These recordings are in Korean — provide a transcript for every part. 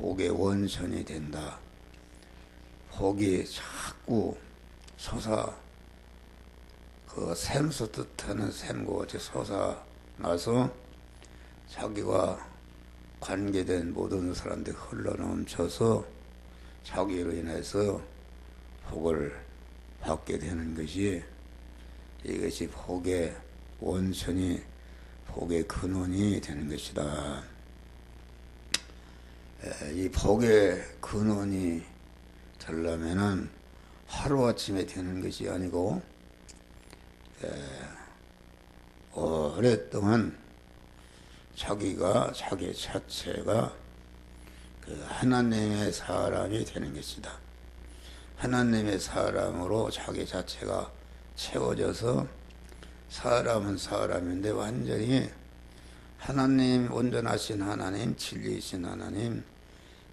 복의 원천이 된다. 복이 자꾸 그 샘수 뜻하는 샘과 같이 솟아나서 자기가 관계된 모든 사람들이 흘러넘쳐서 자기로 인해서 복을 받게 되는 것이, 이것이 복의 원천이, 복의 근원이 되는 것이다. 이 복의 근원이 되려면은 하루아침에 되는 것이 아니고 오랫동안 자기 자체가 그 하나님의 사람이 되는 것이다. 하나님의 사람으로 자기 자체가 채워져서, 사람은 사람인데 완전히 하나님, 온전하신 하나님, 진리이신 하나님,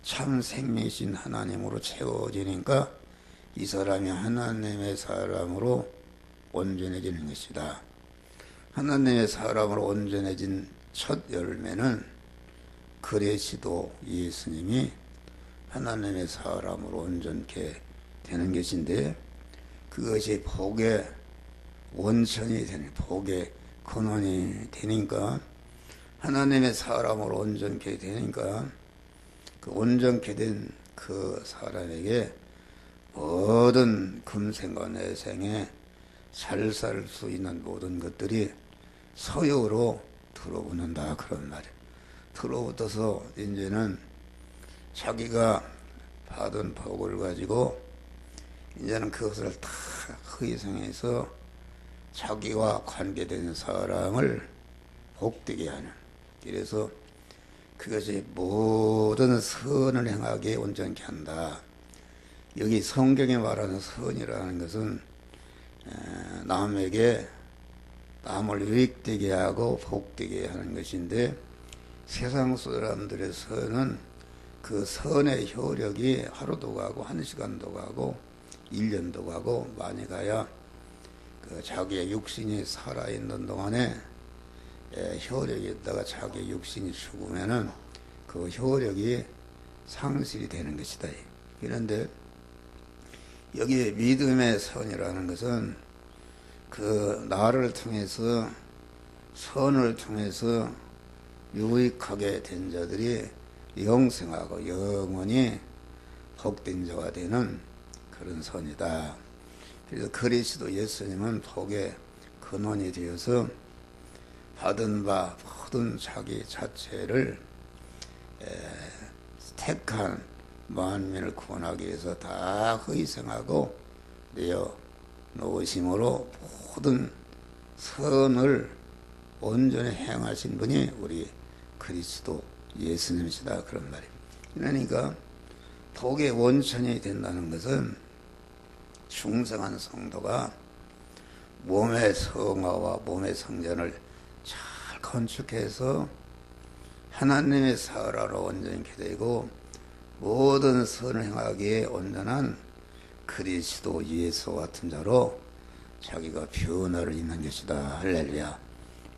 참 생명이신 하나님으로 채워지니까 이 사람이 하나님의 사람으로 온전해지는 것이다. 하나님의 사람으로 온전해진 첫 열매는 그리스도 예수님이 하나님의 사람으로 온전케 되는 것인데, 그것이 복의 원천이 되는, 복의 근원이 되니까, 하나님의 사람으로 온전케 되니까 그 온전케 된 그 사람에게 모든 금생과 내생에 잘 살 수 있는 모든 것들이 서유로 들어붙는다, 그런 말이에요. 들어붙어서 이제는 자기가 받은 복을 가지고 이제는 그것을 다 희생해서 자기와 관계된 사람을 복되게 하는, 그래서 그것이 모든 선을 행하게 온전케 한다. 여기 성경에 말하는 선이라는 것은 남에게, 남을 유익되게 하고 복되게 하는 것인데, 세상 사람들의 선은 그 선의 효력이 하루도 가고 1시간도 가고 1년도 가고 많이 가야 그 자기의 육신이 살아있는 동안에 효력이 있다가 자기 육신이 죽으면은 그 효력이 상실이 되는 것이다. 그런데 여기 믿음의 선이라는 것은 그 나를 통해서, 선을 통해서 유익하게 된 자들이 영생하고 영원히 복된 자가 되는 그런 선이다. 그래서 그리스도 예수님은 복의 근원이 되어서 받은 바 모든 자기 자체를 택한 만민을 구원하기 위해서 다 희생하고 내어 놓으심으로 모든 선을 온전히 행하신 분이 우리 그리스도 예수님이시다, 그런 말입니다. 그러니까 복의 원천이 된다는 것은 중생한 성도가 몸의 성화와 몸의 성전을 잘 건축해서 하나님의 사람으로 온전케 되고 모든 선을 행하기에 온전한 그리스도 예수 같은 자로 자기가 변화를 입는 것이다. 할렐루야.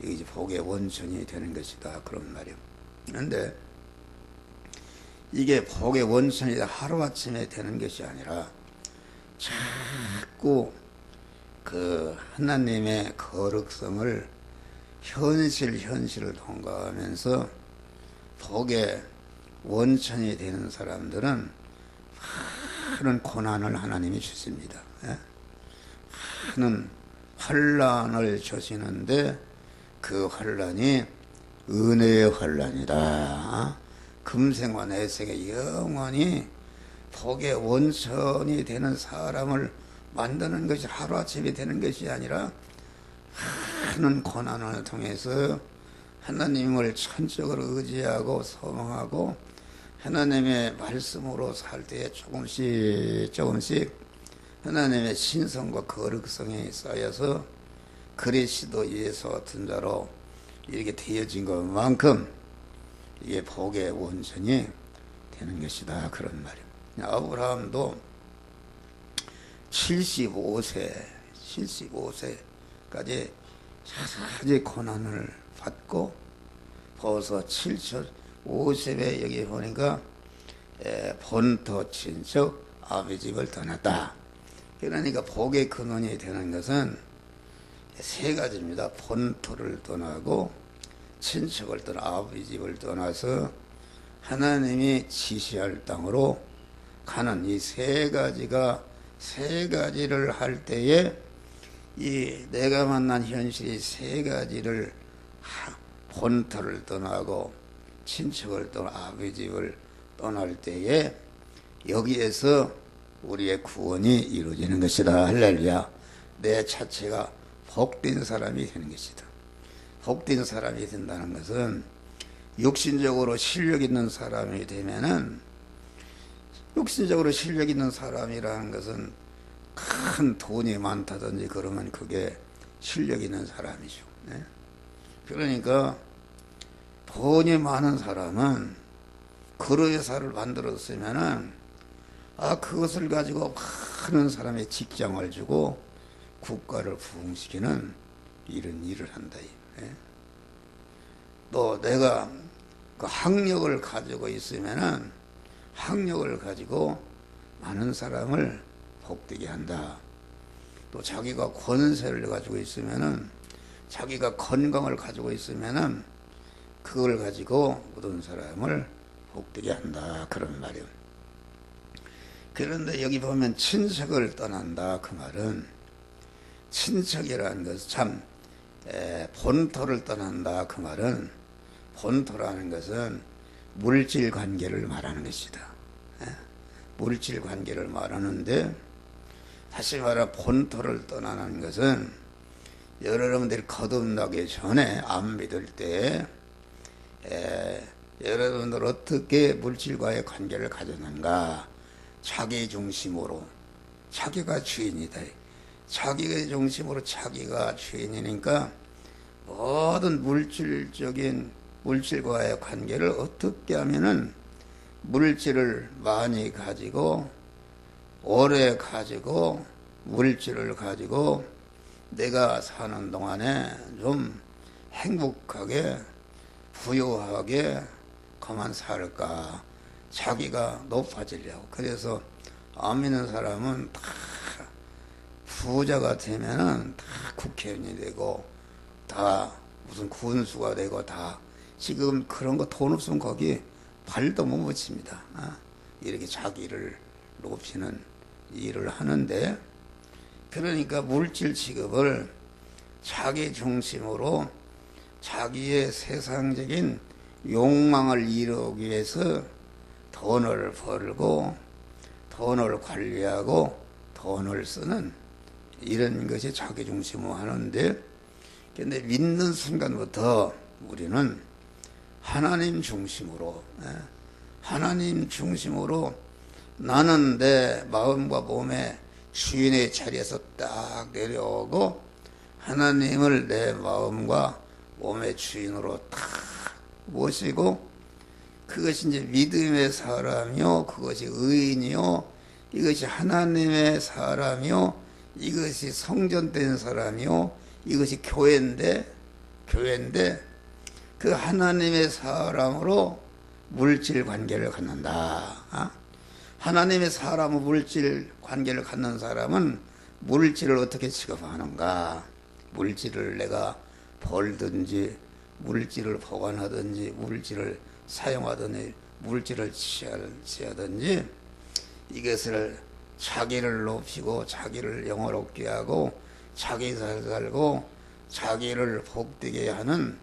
이게 복의 원천이 되는 것이다, 그런 말이에요. 그런데 이게 복의 원천이 하루아침에 되는 것이 아니라 자꾸 그 하나님의 거룩성을 현실을 통과하면서 복의 원천이 되는 사람들은 많은 고난을 하나님이 주십니다. 많은 환난을 주시는데 그 환난이 은혜의 환난이다. 금생과 내생에 영원히 복의 원천이 되는 사람을 만드는 것이 하루아침에 되는 것이 아니라 많은 고난을 통해서 하나님을 천적으로 의지하고 소망하고 하나님의 말씀으로 살 때에 조금씩 하나님의 신성과 거룩성이 쌓여서 그리스도 예수 같은 자로 이렇게 되어진 것만큼 이게 복의 원천이 되는 것이다, 그런 말이에요. 아브라함도 75세까지 자세히 고난을 받고 벌써 50에 여기 보니까 본토 친척 아버지 집을 떠났다. 그러니까 복의 근원이 되는 것은 세 가지입니다. 본토를 떠나고 친척을 떠나 아버지 집을 떠나서 하나님이 지시할 땅으로 가는 이 세 가지를 할 때에 이 내가 만난 현실이 세 가지를 본토를 떠나고 친척을 떠나 아버지 집을 떠날 때에 여기에서 우리의 구원이 이루어지는 것이다. 할렐루야. 내 자체가 복된 사람이 되는 것이다. 복된 사람이 된다는 것은 육신적으로 실력 있는 사람이 되면은, 육신적으로 실력 있는 사람이라는 것은 큰 돈이 많다든지 그러면 그게 실력 있는 사람이죠. 네? 그러니까 돈이 많은 사람은 거래사를 만들었으면은 그것을 가지고 많은 사람의 직장을 주고 국가를 부흥시키는 이런 일을 한다. 네? 또 내가 그 학력을 가지고 있으면은 학력을 가지고 많은 사람을 복되게 한다. 또 자기가 권세를 가지고 있으면은, 자기가 건강을 가지고 있으면은 그걸 가지고 모든 사람을 복되게 한다. 그런 말이에요. 그런데 여기 보면 친척을 떠난다. 그 말은 친척이라는 것은 참 본토를 떠난다. 그 말은 본토라는 것은 물질 관계를 말하는 것이다. 물질 관계를 말하는데, 다시 말해 본토를 떠나는 것은 여러분들이 거듭나기 전에 안 믿을 때 여러분들 어떻게 물질과의 관계를 가졌는가. 자기 중심으로, 자기가 주인이다. 자기 중심으로 자기가 주인이니까 모든 물질과의 관계를 어떻게 하면은 물질을 많이 가지고 오래 가지고 물질을 가지고 내가 사는 동안에 좀 행복하게 부유하게 그만 살까. 자기가 높아지려고. 그래서 안 믿는 사람은 다 부자가 되면은 다 국회의원이 되고 다 무슨 군수가 되고 다 지금 그런 거 돈 없으면 거기 발도 못 묻힙니다. 이렇게 자기를 높이는 일을 하는데, 그러니까 물질 취급을 자기 중심으로 자기의 세상적인 욕망을 이루기 위해서 돈을 벌고 돈을 관리하고 돈을 쓰는 이런 것이 자기 중심으로 하는데, 근데 믿는 순간부터 우리는 하나님 중심으로 나는 내 마음과 몸의 주인의 자리에서 딱 내려오고 하나님을 내 마음과 몸의 주인으로 딱 모시고, 그것이 이제 믿음의 사람이요, 그것이 의인이요, 이것이 하나님의 사람이요, 이것이 성전된 사람이요, 이것이 교회인데 그 하나님의 사람으로 물질 관계를 갖는다. 하나님의 사람으로 물질 관계를 갖는 사람은 물질을 어떻게 취급하는가. 물질을 내가 벌든지 물질을 보관하든지 물질을 사용하든지 물질을 취하든지 이것을 자기를 높이고 자기를 영화롭게 하고 자기 잘 살고 자기를 복되게 하는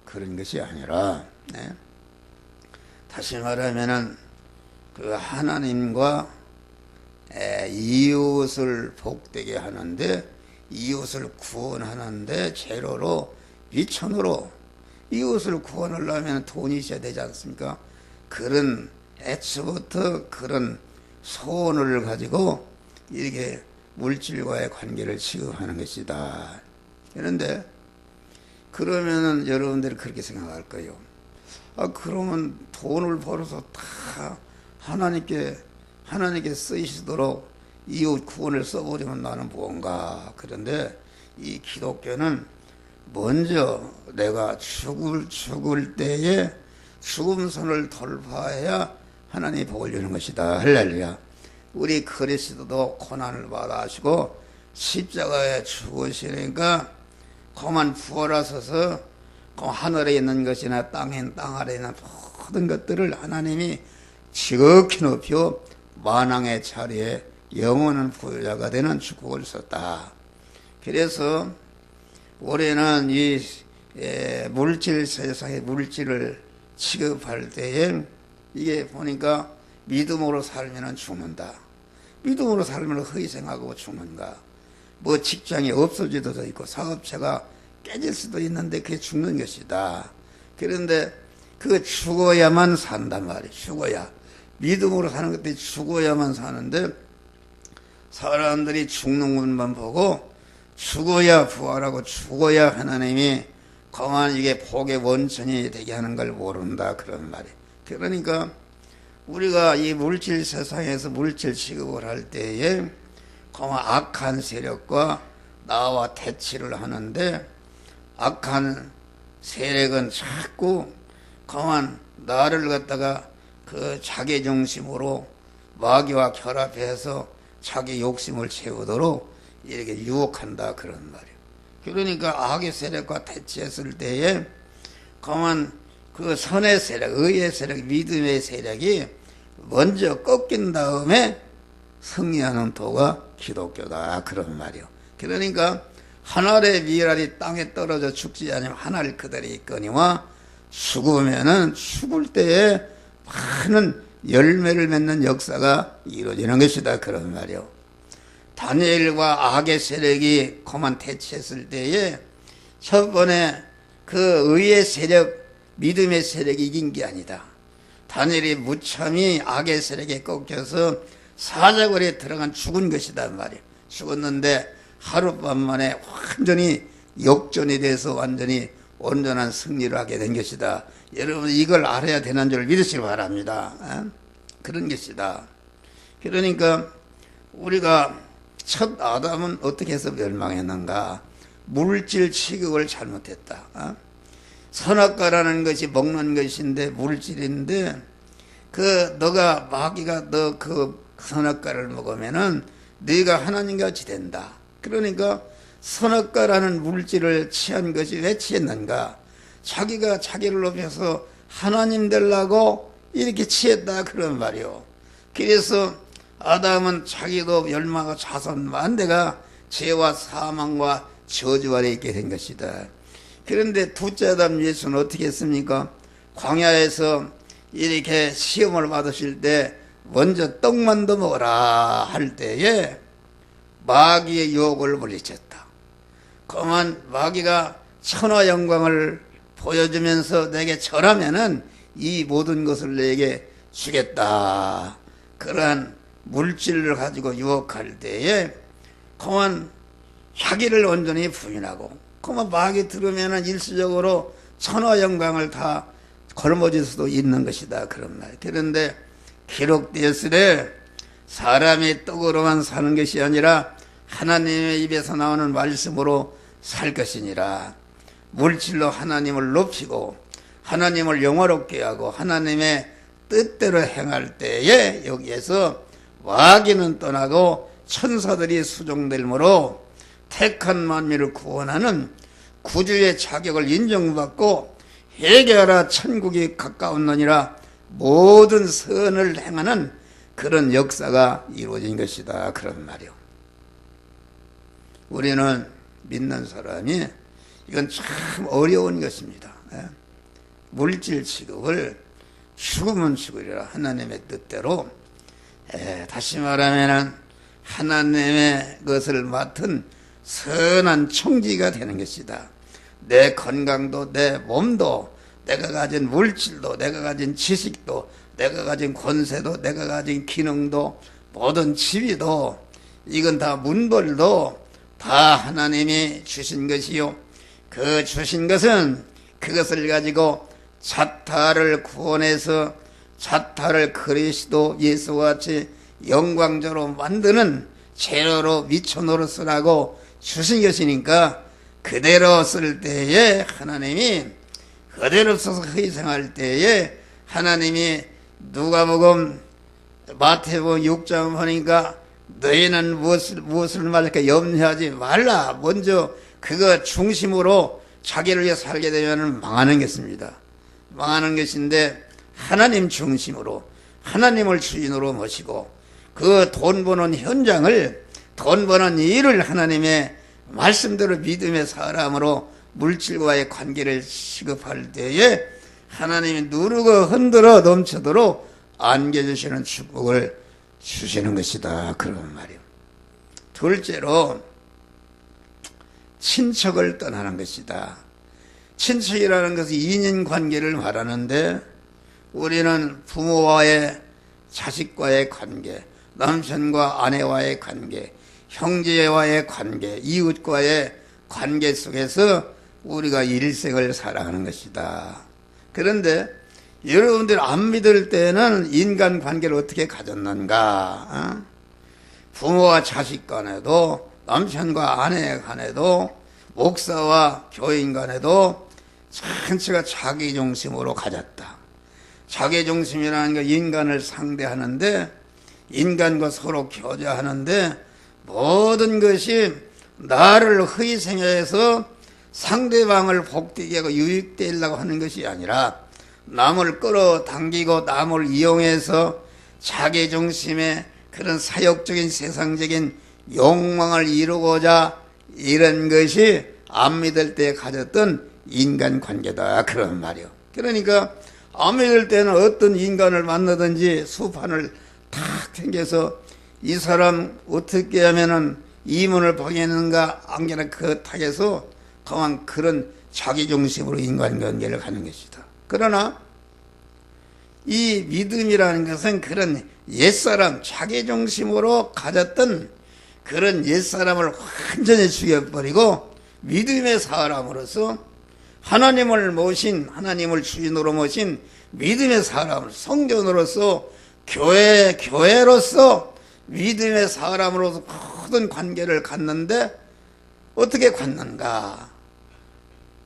그런 것이 아니라, 다시 말하면은 그 하나님과 이웃을 복되게 하는데, 이웃을 구원하는데 재료로 미천으로 이웃을 구원하려면 돈이 있어야 되지 않습니까? 그런 애초부터 그런 소원을 가지고 이렇게 물질과의 관계를 취급하는 것이다. 그런데 그러면은 여러분들이 그렇게 생각할 거예요. 그러면 돈을 벌어서 다 하나님께 쓰이시도록 이웃 구원을 써버리면 나는 뭔가. 그런데 이 기독교는 먼저 내가 죽을 때에 죽음선을 돌파해야 하나님이 복을 주는 것이다. 할렐루야. 우리 그리스도도 고난을 받아 하시고 십자가에 죽으시니까 그만 부활하셔서 그 하늘에 있는 것이나 땅 아래에 있는 모든 것들을 하나님이 지극히 높여 만왕의 자리에 영원한 부여자가 되는 축복을 썼다. 그래서 우리는 이 물질 세상의 물질을 취급할 때에 이게 보니까 믿음으로 살면 죽는다. 믿음으로 살면 희생하고 죽는가. 뭐 직장이 없어질 수도 있고 사업체가 깨질 수도 있는데 그게 죽는 것이다. 그런데 그 죽어야만 산단 말이에요. 죽어야. 믿음으로 사는 것들이 죽어야만 사는데 사람들이 죽는 것만 보고 죽어야 부활하고 죽어야 하나님이 그만 이게 복의 원천이 되게 하는 걸 모른다. 그런 말이에요. 그러니까 우리가 이 물질 세상에서 물질 취급을 할 때에 그만 악한 세력과 나와 대치를 하는데 악한 세력은 자꾸 그만 나를 갖다가 그 자기 중심으로 마귀와 결합해서 자기 욕심을 채우도록 이렇게 유혹한다. 그런 말이에요. 그러니까 악의 세력과 대치했을 때에 그만 그 선의 세력, 의의 세력, 믿음의 세력이 먼저 꺾인 다음에 승리하는 도가 기독교다. 그런 말이요. 그러니까 한 알의 미랄이 땅에 떨어져 죽지 않으면 한 알 그대로 있거니와 죽으면은 죽을 때에 많은 열매를 맺는 역사가 이루어지는 것이다. 그런 말이요. 다니엘과 악의 세력이 그만 대치했을 때에 첫 번에 그 의의 세력, 믿음의 세력이 이긴 게 아니다. 다니엘이 무참히 악의 세력에 꺾여서 사자굴에 들어간 죽은 것이다 말이에요. 죽었는데 하룻밤 만에 완전히 역전이 돼서 완전히 온전한 승리를 하게 된 것이다. 여러분 이걸 알아야 되는 줄 믿으시기 바랍니다. 그런 것이다. 그러니까 우리가 첫 아담은 어떻게 해서 멸망했는가? 물질 취급을 잘못했다. 선악과라는 것이 먹는 것인데 물질인데 너가 마귀가 너 그 선악과를 먹으면은 네가 하나님같이 된다. 그러니까 선악과라는 물질을 취한 것이 왜 취했는가? 자기가 자기를 높여서 하나님 되려고 이렇게 취했다. 그런 말이요. 그래서 아담은 자기도 멸망하고 자손 만대가 죄와 사망과 저주 아래 있게 된 것이다. 그런데 둘째 아담 예수는 어떻게 했습니까? 광야에서 이렇게 시험을 받으실 때 먼저 떡만도 먹어라 할 때에 마귀의 유혹을 물리쳤다. 그만 마귀가 천하 영광을 보여주면서 내게 절하면은 이 모든 것을 내게 주겠다. 그러한 물질을 가지고 유혹할 때에 그만 자기를 온전히 부인하고 그만 마귀 들으면은 일시적으로 천하 영광을 다 걸머질 수도 있는 것이다. 그런 말. 그런데 기록되었으되 사람이 떡으로만 사는 것이 아니라 하나님의 입에서 나오는 말씀으로 살 것이니라. 물질로 하나님을 높이고 하나님을 영화롭게 하고 하나님의 뜻대로 행할 때에 여기에서 마귀는 떠나고 천사들이 수종될므로 택한 만민을 구원하는 구주의 자격을 인정받고 회개하라 천국이 가까웠느니라 모든 선을 행하는 그런 역사가 이루어진 것이다. 그런 말이요. 우리는 믿는 사람이 이건 참 어려운 것입니다. 물질 취급을 죽으면 죽으리라 하나님의 뜻대로 다시 말하면 하나님의 것을 맡은 선한 청지가 되는 것이다. 내 건강도 내 몸도 내가 가진 물질도 내가 가진 지식도 내가 가진 권세도 내가 가진 기능도 모든 지위도 이건 다 문벌도 다 하나님이 주신 것이요. 그 주신 것은 그것을 가지고 자타를 구원해서 자타를 그리스도 예수와 같이 영광적으로 만드는 재료로 미쳐 노릇으라고 주신 것이니까 그대로 쓸 때에 하나님이 그대로 써서 희생할 때에 하나님이 누가복음 마태복음 6장 보니까 너희는 무엇을 말할까 염려하지 말라. 먼저 그거 중심으로 자기를 위해 살게 되면 망하는 것입니다. 망하는 것인데 하나님 중심으로 하나님을 주인으로 모시고 그 돈 버는 현장을 돈 버는 일을 하나님의 말씀대로 믿음의 사람으로 물질과의 관계를 시급할 때에 하나님이 누르고 흔들어 넘쳐도록 안겨주시는 축복을 주시는 것이다. 그런 말이에요. 둘째로 친척을 떠나는 것이다. 친척이라는 것은 인연관계를 말하는데 우리는 부모와의 자식과의 관계, 남편과 아내와의 관계, 형제와의 관계, 이웃과의 관계 속에서 우리가 일생을 살아가는 것이다. 그런데 여러분들 안 믿을 때는 인간관계를 어떻게 가졌는가? 부모와 자식 간에도 남편과 아내 간에도 목사와 교인 간에도 전체가 자기중심으로 가졌다. 자기중심이라는 게 인간을 상대하는데 인간과 서로 교제하는데 모든 것이 나를 희생해서 상대방을 복되게 하고 유익되려고 하는 것이 아니라 남을 끌어당기고 남을 이용해서 자기중심의 그런 사욕적인 세상적인 욕망을 이루고자 이런 것이 안 믿을 때 가졌던 인간관계다. 그런 말이요. 그러니까 안 믿을 때는 어떤 인간을 만나든지 수판을 탁 챙겨서 이 사람 어떻게 하면은 이문을 보겠는가 안개나 그 탁에서 그만 그런 자기중심으로 인간관계를 가는 것이다. 그러나 이 믿음이라는 것은 그런 옛사람 자기중심으로 가졌던 그런 옛사람을 완전히 죽여버리고 믿음의 사람으로서 하나님을 모신 하나님을 주인으로 모신 믿음의 사람을 성전으로서 교회로서 믿음의 사람으로서 모든 관계를 갖는데 어떻게 갖는가?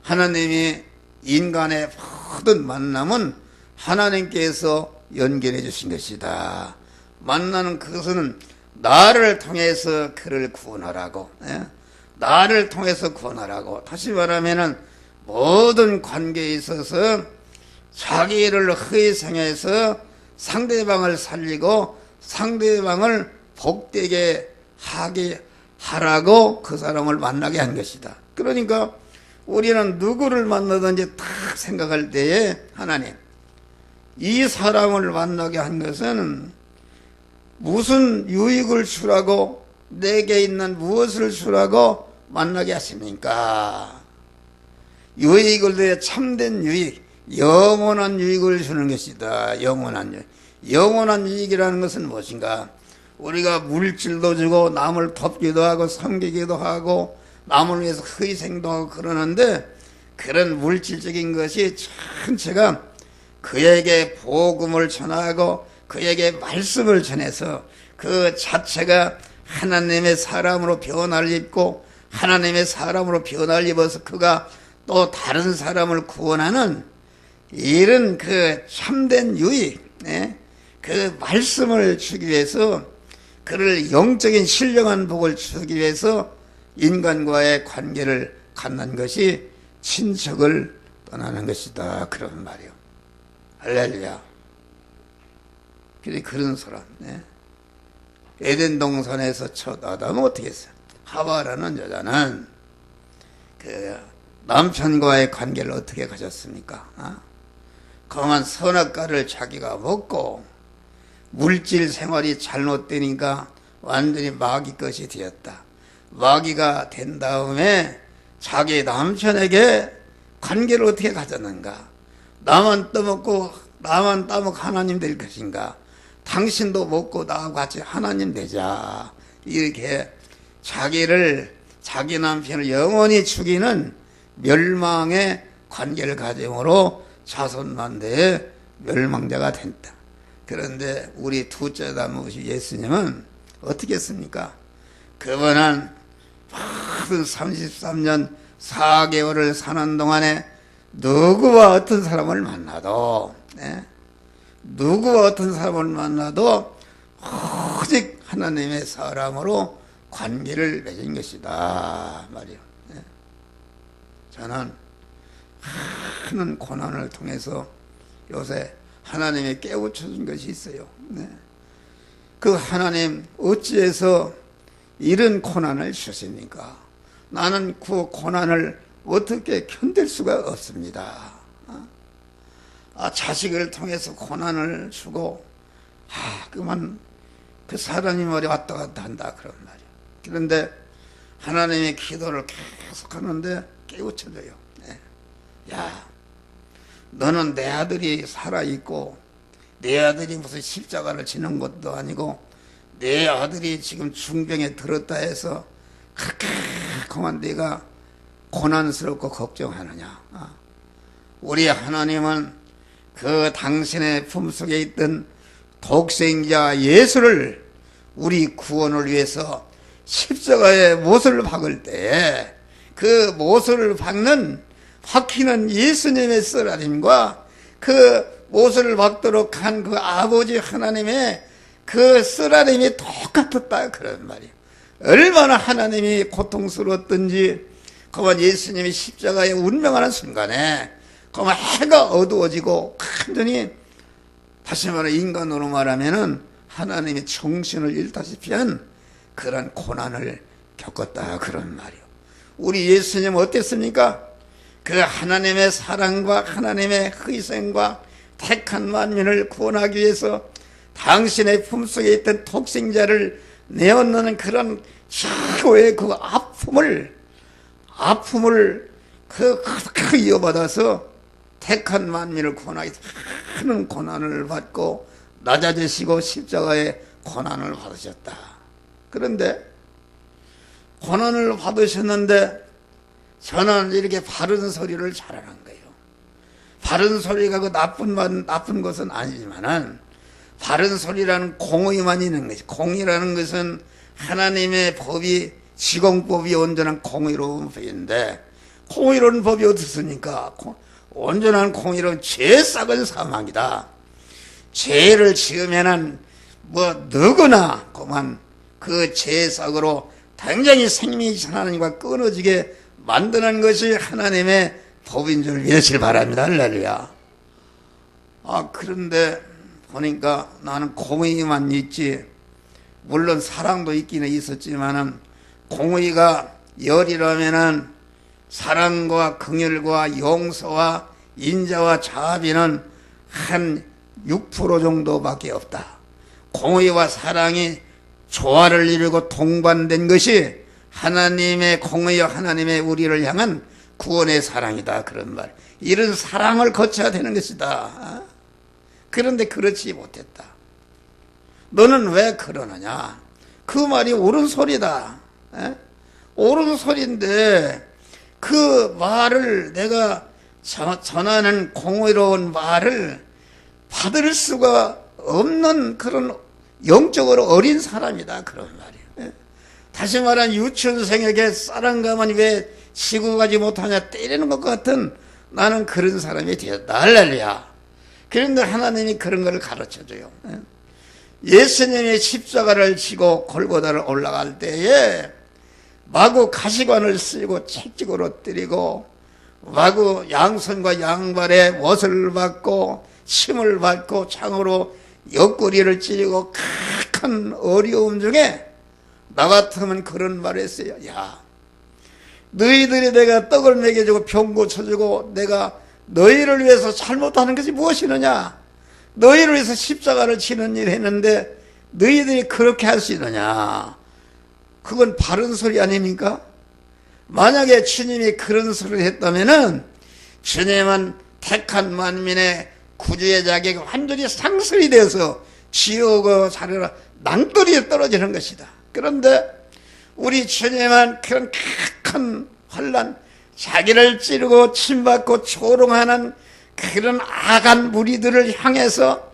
하나님이 인간의 모든 만남은 하나님께서 연결해 주신 것이다. 만나는 그것은 나를 통해서 그를 구원하라고, 나를 통해서 구원하라고. 다시 말하면은 모든 관계에 있어서 자기를 희생해서 상대방을 살리고 상대방을 복되게 하게 하라고 그 사람을 만나게 한 것이다. 그러니까 우리는 누구를 만나든지 딱 생각할 때에 하나님, 이 사람을 만나게 한 것은 무슨 유익을 주라고, 내게 있는 무엇을 주라고 만나게 하십니까? 유익을 위해 참된 유익, 영원한 유익을 주는 것이다. 영원한 유익. 영원한 유익이라는 것은 무엇인가? 우리가 물질도 주고 남을 돕기도 하고 섬기기도 하고 남을 위해서 희생도 하고 그러는데 그런 물질적인 것이 전체가 그에게 복음을 전하고 그에게 말씀을 전해서 그 자체가 하나님의 사람으로 변화를 입고 하나님의 사람으로 변화를 입어서 그가 또 다른 사람을 구원하는 이런 그 참된 유익, 그 말씀을 주기 위해서 그를 영적인 신령한 복을 주기 위해서 인간과의 관계를 갖는 것이 친척을 떠나는 것이다. 그런 말이요. 할렐루야. 그런 사람, 에덴 동산에서 첫 아담은 어떻게 했어요? 하와라는 여자는 그 남편과의 관계를 어떻게 가졌습니까? 그만 선악과를 자기가 먹고 물질 생활이 잘못되니까 완전히 마귀 것이 되었다. 마귀가 된 다음에 자기 남편에게 관계를 어떻게 가졌는가? 나만 따먹고 하나님 될 것인가? 당신도 먹고 나하고 같이 하나님 되자. 이렇게 자기 남편을 영원히 죽이는 멸망의 관계를 가짐으로 자손만대의 멸망자가 된다. 그런데 우리 둘째 아담 예수님은 어떻게 했습니까? 그분은 모든 33년 4개월을 사는 동안에 누구와 어떤 사람을 만나도 누구와 어떤 사람을 만나도 오직 하나님의 사랑으로 관계를 맺은 것이다 말이요. 저는 많은 고난을 통해서 요새 하나님이 깨우쳐준 것이 있어요. 그 하나님 어찌해서 이런 고난을 주십니까? 나는 그 고난을 어떻게 견딜 수가 없습니다. 자식을 통해서 고난을 주고 그만 그 사람이 말이 왔다 갔다 한다 그런 말이에요. 그런데 하나님의 기도를 계속 하는데 깨우쳐져요. 야, 너는 내 아들이 살아있고 내 아들이 무슨 십자가를 지는 것도 아니고 내 아들이 지금 중병에 들었다 해서 그렇게 그만 네가 고난스럽고 걱정하느냐. 우리 하나님은 그 당신의 품속에 있던 독생자 예수를 우리 구원을 위해서 십자가에 못을 박을 때에 그 못을 박히는 예수님의 쓰라림과 그 못을 박도록 한 그 아버지 하나님의 그 쓰라림이 똑같았다 그런 말이에요. 얼마나 하나님이 고통스러웠던지 그만 예수님이 십자가에 운명하는 순간에 그만 해가 어두워지고 완전히 다시 말해 인간으로 말하면은 하나님의 정신을 잃다시피 한 그런 고난을 겪었다 그런 말이에요. 우리 예수님 어땠습니까? 그 하나님의 사랑과 하나님의 희생과 택한 만민을 구원하기 위해서 당신의 품속에 있던 독생자를 내어놓는 그런 최고의 그 아픔을 그 이어받아서 택한 만민을 구원하기 위해서 많은 고난을 받고 낮아지시고 십자가에 고난을 받으셨다. 그런데 고난을 받으셨는데 저는 이렇게 바른 소리를 잘하는 거예요. 바른 소리가 그 나쁜 것은 아니지만은 바른 소리라는 공의만 있는 것이, 공의라는 것은 하나님의 법이 지공법이 온전한 공의로운 법인데 공의로운 법이 어떻습니까? 온전한 공의로운 죄 싹은 사망이다. 죄를 지으면은 누구나 그만 그 죄 싹으로 당장히 생명이신 하나님과 끊어지게 만드는 것이 하나님의 법인 줄 믿으시길 바랍니다. 할렐루야. 그런데 보니까 나는 공의만 있지, 물론 사랑도 있기는 있었지만은 공의가 열이라면은 사랑과 긍휼과 용서와 인자와 자비는 한 6% 정도밖에 없다. 공의와 사랑이 조화를 이루고 동반된 것이 하나님의 공의와 하나님의 우리를 향한 구원의 사랑이다 그런 말. 이런 사랑을 거쳐야 되는 것이다. 그런데 그렇지 못했다. 너는 왜 그러느냐? 그 말이 옳은 소리다. 옳은 소리인데 그 말을 내가 전하는 공의로운 말을 받을 수가 없는 그런 영적으로 어린 사람이다 그런 말이에요. 다시 말하면 유치원생에게 쌀한가마니 왜 지고 가지 못하냐 때리는 것 같은 나는 그런 사람이 되었다. 할렐루야. 그런데 하나님이 그런 걸 가르쳐줘요. 예수님이 십자가를 지고 골고다를 올라갈 때에 마구 가시관을 쓰고 채찍으로 때리고 마구 양손과 양발에 못을 받고 침을 받고 창으로 옆구리를 찌르고 큰 어려움 중에 나 같으면 그런 말을 했어요. 야, 너희들이 내가 떡을 먹여주고 병 고쳐주고 내가 너희를 위해서 잘못하는 것이 무엇이느냐? 너희를 위해서 십자가를 치는 일을 했는데 너희들이 그렇게 할 수 있느냐? 그건 바른 소리 아닙니까? 만약에 주님이 그런 소리를 했다면은 주님은 택한 만민의 구주의 자격이 완전히 상실이 되어서 지옥의 자리로 낭떠리에 떨어지는 것이다. 그런데 우리 주님은 그런 큰 환난, 자기를 찌르고 침받고 조롱하는 그런 악한 무리들을 향해서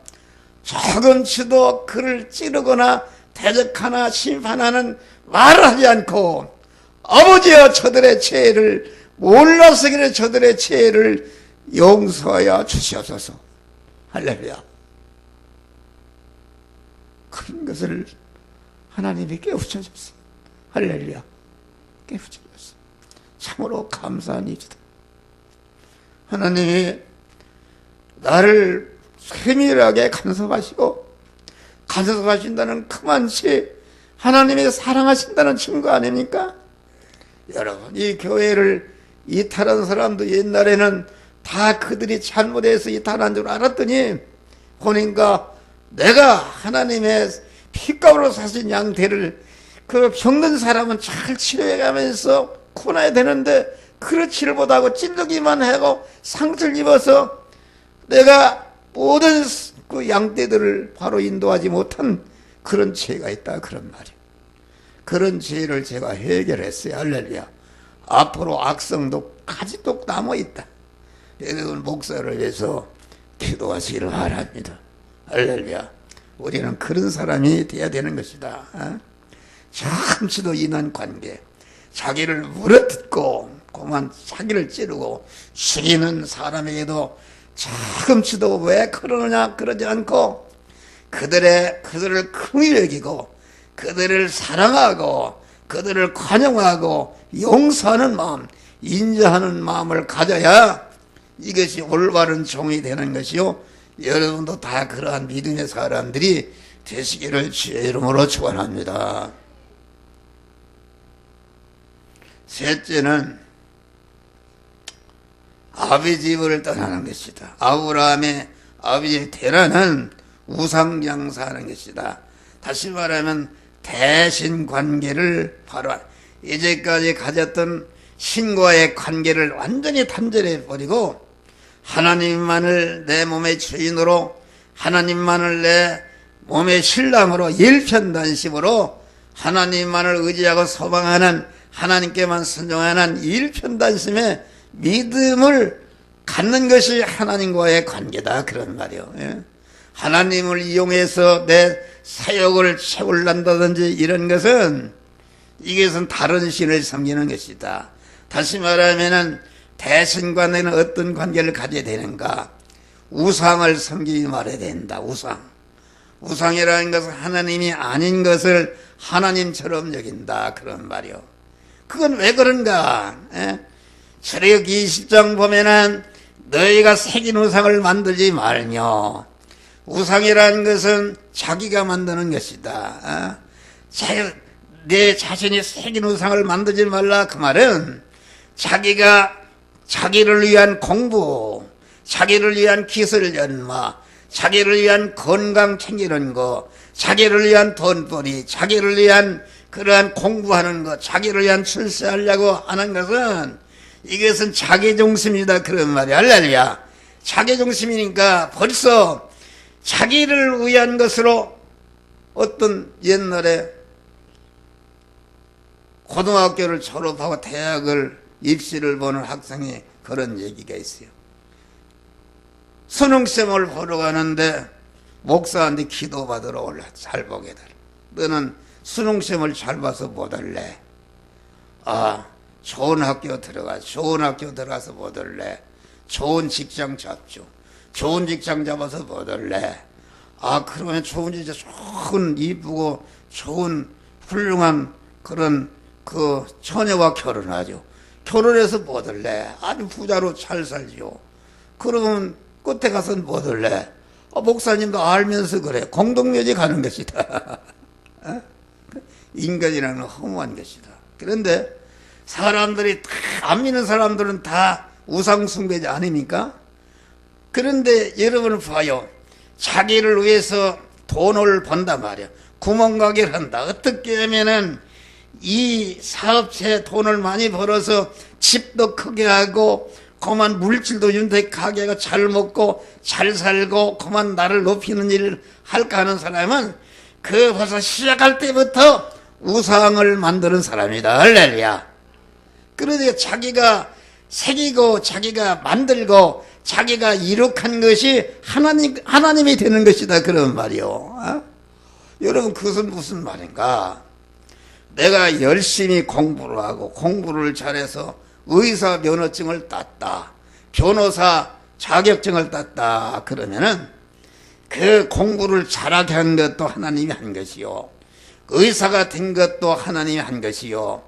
조금치도 그를 찌르거나 대적하나 심판하는 말을 하지 않고 아버지여 저들의 죄를 몰라서기를 저들의 죄를 용서하여 주시옵소서. 할렐루야. 큰 것을 하나님이 깨우쳐줬어. 할렐루야. 깨우쳐줬어. 참으로 감사한 일이다. 하나님이 나를 세밀하게 간섭하시고, 간섭하신다는 그만치 하나님이 사랑하신다는 증거 아닙니까? 여러분, 이 교회를 이탈한 사람도 옛날에는 다 그들이 잘못해서 이탈한 줄 알았더니 보니까 내가 하나님의 피값으로 사신 양태를 그 병든 사람은 잘 치료해가면서 구원해야 되는데 그렇지를 못하고 찔르기만 하고 상처를 입어서 내가 모든 그 양떼들을 바로 인도하지 못한 그런 죄가 있다, 그런 말이에요. 그런 죄를 제가 해결했어요. 할렐루야. 앞으로 악성도 아직도 남아있다. 여러분, 목사를 위해서 기도하시기를 바랍니다. 할렐루야. 우리는 그런 사람이 돼야 되는 것이다. 잠시도 인간관계, 자기를 물어뜯고 그만 자기를 찌르고 죽이는 사람에게도 조금치도 왜 그러느냐 그러지 않고 그들을 긍휼히 여기고 그들을 사랑하고 그들을 관용하고 용서하는 마음, 인자하는 마음을 가져야 이것이 올바른 종이 되는 것이요, 여러분도 다 그러한 믿음의 사람들이 되시기를 주의 이름으로 축원합니다. 셋째는 아비 집을 떠나는 것이다. 아브라함의 아비의 테라는 우상장사하는 것이다. 다시 말하면 대신 관계를 바로 이제까지 가졌던 신과의 관계를 완전히 단절해 버리고 하나님만을 내 몸의 주인으로, 하나님만을 내 몸의 신랑으로, 일편단심으로 하나님만을 의지하고 소망하는, 하나님께만 순종하는 일편단심의 믿음을 갖는 것이 하나님과의 관계다, 그런 말이요. 하나님을 이용해서 내 사역을 채울란다든지 이런 것은, 이것은 다른 신을 섬기는 것이다. 다시 말하면은 대신과 내는 어떤 관계를 가져야 되는가? 우상을 섬기지 말아야 된다. 우상이라는 것은 하나님이 아닌 것을 하나님처럼 여긴다, 그런 말이요. 그건 왜 그런가? 출애굽기 20장 보면은 너희가 새긴 우상을 만들지 말며, 우상이라는 것은 자기가 만드는 것이다. 내 자신이 새긴 우상을 만들지 말라, 그 말은 자기가 자기를 위한 공부, 자기를 위한 기술 연마, 자기를 위한 건강 챙기는 거, 자기를 위한 돈벌이, 자기를 위한 그러한 공부하는 것, 자기를 위한 출세하려고 하는 것은, 이것은 자기중심이다, 그런 말이야. 할렐루야. 자기중심이니까 벌써 자기를 위한 것으로, 어떤 옛날에 고등학교를 졸업하고 대학을 입시를 보는 학생이 그런 얘기가 있어요. 수능시험을 보러 가는데 목사한테 기도받으러 올라. 잘 보게 해달라. 너는 수능시험을 잘 봐서 못 할래? 좋은 학교 들어가서 못 할래? 좋은 직장 잡죠. 좋은 직장 잡아서 못 할래? 그러면 좋은 이쁘고 좋은 훌륭한 그런 그 처녀와 결혼하죠. 결혼해서 못 할래? 아주 부자로 잘 살지요. 그러면 끝에 가서 못 할래? 목사님도 알면서 그래. 공동묘지 가는 것이다. 인간이라는 허무한 것이다. 그런데 사람들이 다, 안 믿는 사람들은 다 우상숭배자 아닙니까? 그런데 여러분을 봐요. 자기를 위해서 돈을 번단 말이야. 구멍가게를 한다. 어떻게 하면은 이 사업체에 돈을 많이 벌어서 집도 크게 하고 그만 물질도 윤택하게 하고 잘 먹고 잘 살고 그만 나를 높이는 일을 할까 하는 사람은 그 벌써 시작할 때부터 우상을 만드는 사람이다. 할렐루야. 그런데 자기가 새기고 자기가 만들고 자기가 이룩한 것이 하나님이 되는 것이다, 그런 말이요. 여러분, 그것은 무슨 말인가? 내가 열심히 공부를 하고 공부를 잘해서 의사 면허증을 땄다, 변호사 자격증을 땄다, 그러면은 그 공부를 잘하게 한 것도 하나님이 한 것이요, 의사가 된 것도 하나님이 한 것이요.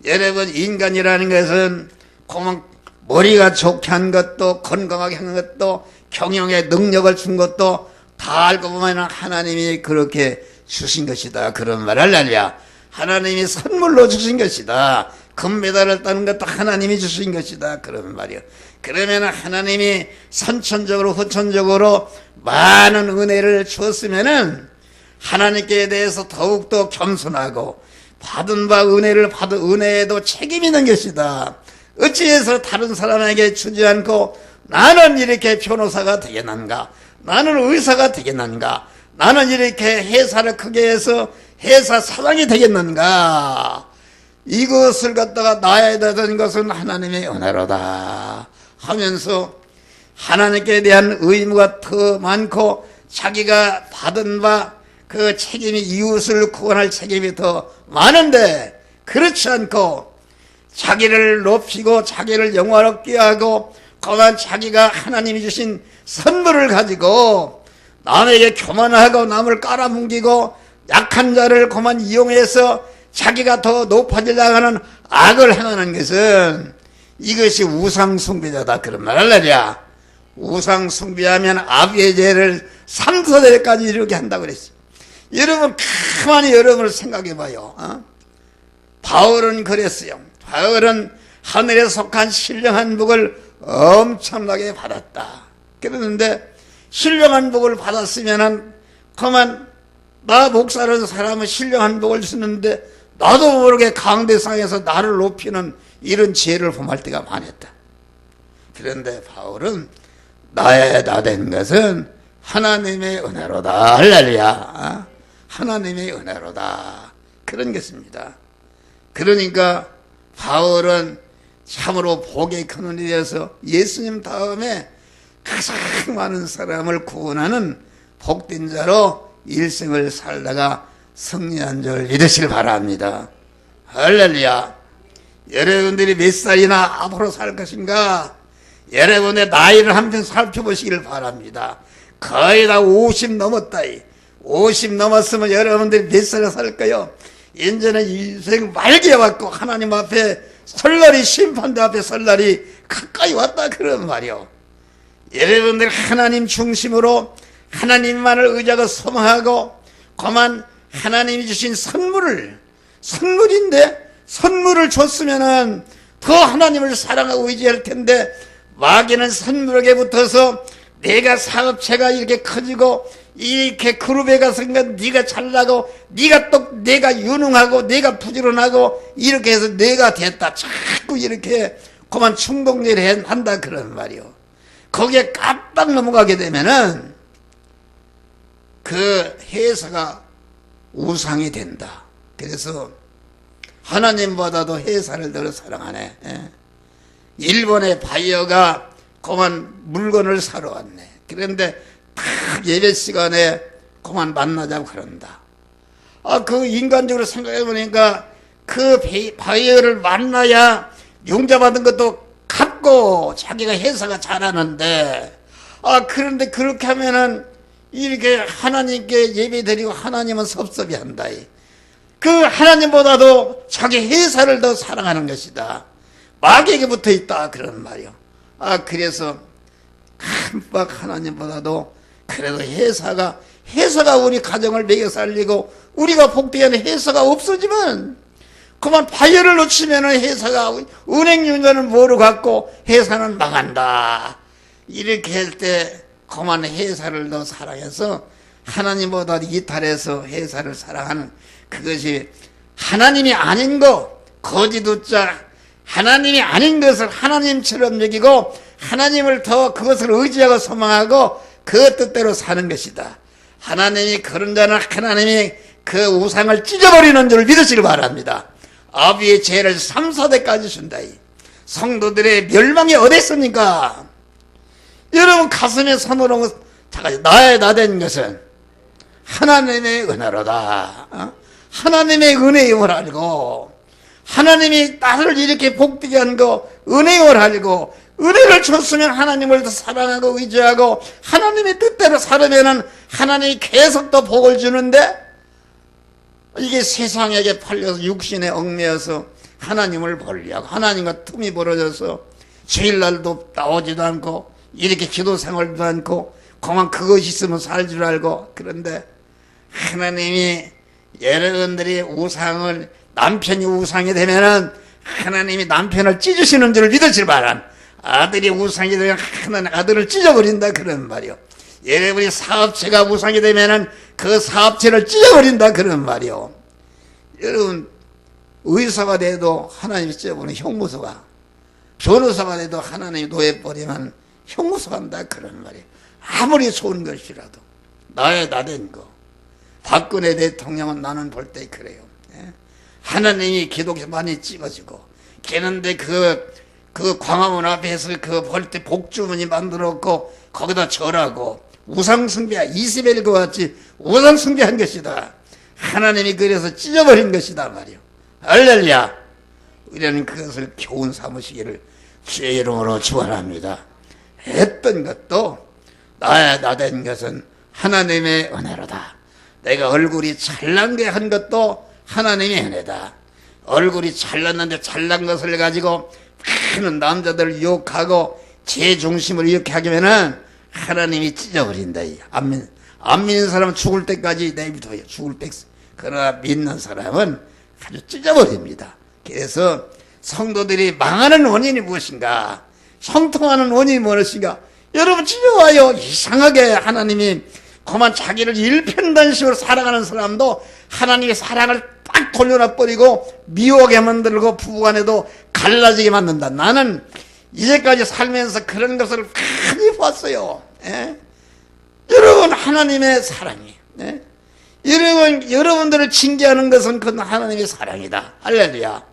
여러분, 인간이라는 것은 그만 머리가 좋게 한 것도, 건강하게 한 것도, 경영의 능력을 준 것도 다 알고 보면 하나님이 그렇게 주신 것이다, 그런 말을 하랴. 하나님이 선물로 주신 것이다. 금메달을 따는 것도 하나님이 주신 것이다, 그런 말이요. 그러면 하나님이 선천적으로 후천적으로 많은 은혜를 주었으면은 하나님께 대해서 더욱더 겸손하고, 받은 바 은혜를 받은 은혜에도 책임이 있는 것이다. 어찌해서 다른 사람에게 주지 않고 나는 이렇게 변호사가 되겠는가, 나는 의사가 되겠는가, 나는 이렇게 회사를 크게 해서 회사 사장이 되겠는가, 이것을 갖다가 나야 되는 것은 하나님의 은혜로다 하면서 하나님께 대한 의무가 더 많고, 자기가 받은 바 그 책임이, 이웃을 구원할 책임이 더 많은데, 그렇지 않고 자기를 높이고 자기를 영화롭게 하고, 그만 자기가 하나님이 주신 선물을 가지고 남에게 교만하고 남을 깔아뭉개고 약한 자를 그만 이용해서 자기가 더 높아지려고 하는 악을 행하는 것은, 이것이 우상숭배자다, 그런 말을 하랴. 우상숭배하면 아비의 죄를 3세대까지 이르게 한다고 그랬어요. 여러분, 가만히 여러분을 생각해 봐요. 바울은 그랬어요. 바울은 하늘에 속한 신령한 복을 엄청나게 받았다. 그러는데 신령한 복을 받았으면은 그만, 나 목사라는 사람은 신령한 복을 주는데 나도 모르게 강대상에서 나를 높이는 이런 지혜를 범할 때가 많았다. 그런데 바울은 나의 나 된 것은 하나님의 은혜로다, 할렐루야. 하나님의 은혜로다, 그런 것입니다. 그러니까 바울은 참으로 복의 근원이 되어서 예수님 다음에 가장 많은 사람을 구원하는 복된 자로 일생을 살다가 승리한 줄 믿으시길 바랍니다. 할렐루야. 여러분들이 몇 살이나 앞으로 살 것인가, 여러분의 나이를 한번 살펴보시길 바랍니다. 거의 다 50 넘었다. 50 넘었으면 여러분들이 몇 살을 살까요? 이제는 인생 말기에 왔고 하나님 앞에 설 날이, 심판대 앞에 설 날이 가까이 왔다, 그런 말이요. 여러분들 하나님 중심으로 하나님만을 의지하고 소망하고, 그만 하나님이 주신 선물인데 선물을 줬으면은 더 하나님을 사랑하고 의지할 텐데, 마귀는 선물에게 붙어서 내가 사업체가 이렇게 커지고 이렇게 그룹에 가서 네가 잘나고 내가 유능하고 내가 부지런하고 이렇게 해서 내가 됐다, 자꾸 이렇게 그만 충동질을 한다, 그런 말이요. 거기에 깜빡 넘어가게 되면은 그 회사가 우상이 된다. 그래서 하나님보다도 회사를 더 사랑하네. 일본의 바이어가 그만 물건을 사러 왔네. 그런데 딱 예배 시간에 그만 만나자고 그런다. 그 인간적으로 생각해 보니까 그 바이어를 만나야 용자받은 것도 갚고 자기가 회사가 잘하는데, 그런데 그렇게 하면은 이렇게 하나님께 예배 드리고 하나님은 섭섭해 한다. 그 하나님보다도 자기 회사를 더 사랑하는 것이다. 마귀에게 붙어 있다, 그런 말이요. 그래서 깜빡 하나님보다도 그래도 회사가 우리 가정을 먹여 살리고 우리가 복되는 회사가 없어지면 그만 바이어를 놓치면 회사가 은행 윤전을 뭐로 갖고 회사는 망한다. 이렇게 할 때 그만 회사를 더 사랑해서 하나님보다 이탈해서 회사를 사랑하는, 그것이 하나님이 아닌 거, 거짓웃자 하나님이 아닌 것을 하나님처럼 여기고 하나님을 더 그것을 의지하고 소망하고 그 뜻대로 사는 것이다. 하나님이 그런 자는 하나님이 그 우상을 찢어버리는 줄 믿으시길 바랍니다. 아비의 죄를 3, 4대까지 준다. 성도들의 멸망이 어디 있습니까? 여러분 가슴에 손으로 나의 나 된 것은 하나님의 은혜로다. 하나님의 은혜임을 알고, 하나님이 나를 이렇게 복되게 한 거 은혜임을 알고, 은혜를 줬으면 하나님을 더 사랑하고 의지하고 하나님의 뜻대로 살으면은 하나님이 계속 더 복을 주는데, 이게 세상에게 팔려서 육신에 얽매여서 하나님을 벌려고 하나님과 틈이 벌어져서 주일날도 나오지도 않고 이렇게 기도 생활도 않고 그만 그것이 있으면 살 줄 알고. 그런데 하나님이 여러분들이 우상을, 남편이 우상이 되면은 하나님이 남편을 찢으시는 줄 믿으실 바란, 아들이 우상이 되면 하나님 아들을 찢어버린다 그런 말이요. 여러분이 사업체가 우상이 되면은 그 사업체를 찢어버린다 그런 말이요. 여러분 의사가 돼도 하나님이 찢어버리는 형무소가, 변호사가 돼도 하나님이 놓여버리면 형무소 한다 그런 말이에요. 아무리 좋은 것이라도 나의 나된 거. 박근혜 대통령은 나는 볼 때 그래요. 하나님이 기독교 많이 찍어지고 걔는데 그 광화문 앞에서 그 볼 때 복주머니 만들었고 거기다 절하고 우상숭배야. 이스벨과 같이 우상숭배한 것이다. 하나님이 그래서 찢어버린 것이다 말이요. 할렐루야. 우리는 그것을 교훈 삼으시기를 주의 이름으로 축원합니다. 했던 것도 나의 나된 것은 하나님의 은혜로다. 내가 얼굴이 잘난게 한 것도 하나님의 은혜다. 얼굴이 잘났는데 잘난 것을 가지고 많은 남자들을 유혹하고 제 중심을 이렇게 하면은 하나님이 찢어버린다. 안 믿는 사람은 죽을 때까지 내비둬요. 죽을 때. 그러나 믿는 사람은 아주 찢어버립니다. 그래서 성도들이 망하는 원인이 무엇인가? 형통하는 원인이 무엇인가? 여러분 찢어와요. 이상하게 하나님이 그만 자기를 일편단심으로 사랑하는 사람도 하나님의 사랑을 딱 돌려놔버리고 미워하게 만들고 부부간에도 갈라지게 만든다. 나는 이제까지 살면서 그런 것을 많이 봤어요. 예? 여러분 하나님의 사랑이, 예? 여러분들을 징계하는 것은 그건 하나님의 사랑이다. 할렐루야.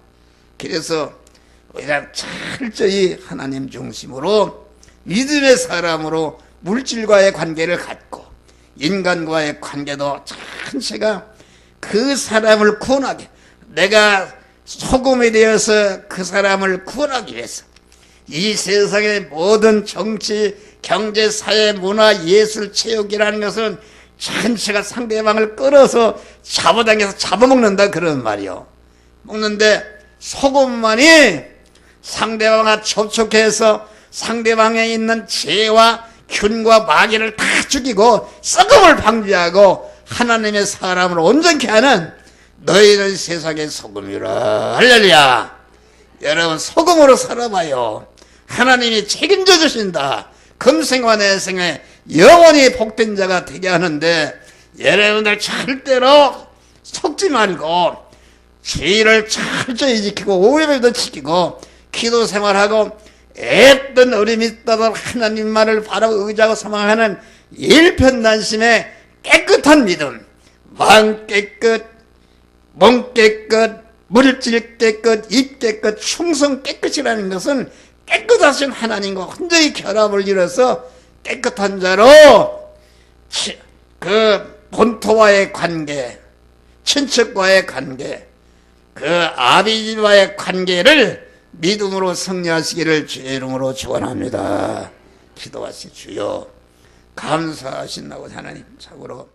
그래서 우리가 철저히 하나님 중심으로 믿음의 사람으로 물질과의 관계를 갖고 인간과의 관계도 전체가 그 사람을 구원하게, 내가 소금이 되어서 그 사람을 구원하기 위해서 이 세상의 모든 정치, 경제, 사회, 문화, 예술, 체육이라는 것은 전체가 상대방을 끌어서 잡아당겨서 잡아먹는다 그런 말이요. 먹는데 소금만이 상대방과 접촉해서 상대방에 있는 죄와 균과 마귀를 다 죽이고 썩음을 방지하고 하나님의 사람을 온전케 하는 너희는 세상의 소금이라. 할렐루야. 여러분 소금으로 살아봐요. 하나님이 책임져 주신다. 금생과 내생에 영원히 복된 자가 되게 하는데 여러분들 절대로 속지 말고 죄를 철저히 지키고 오해도 지키고 기도 생활하고 애떤 어림이 떠도 하나님만을 바라고 의지하고 소망하는 일편단심의 깨끗한 믿음, 마음 깨끗, 몸 깨끗, 물질 깨끗, 입 깨끗, 충성 깨끗이라는 것은 깨끗하신 하나님과 혼전히 결합을 이뤄서 깨끗한 자로 그 본토와의 관계, 친척과의 관계, 그 아비지와의 관계를 믿음으로 승리하시기를 주의 이름으로 축원합니다. 기도하시 주여. 감사하신다고 하나님 참으로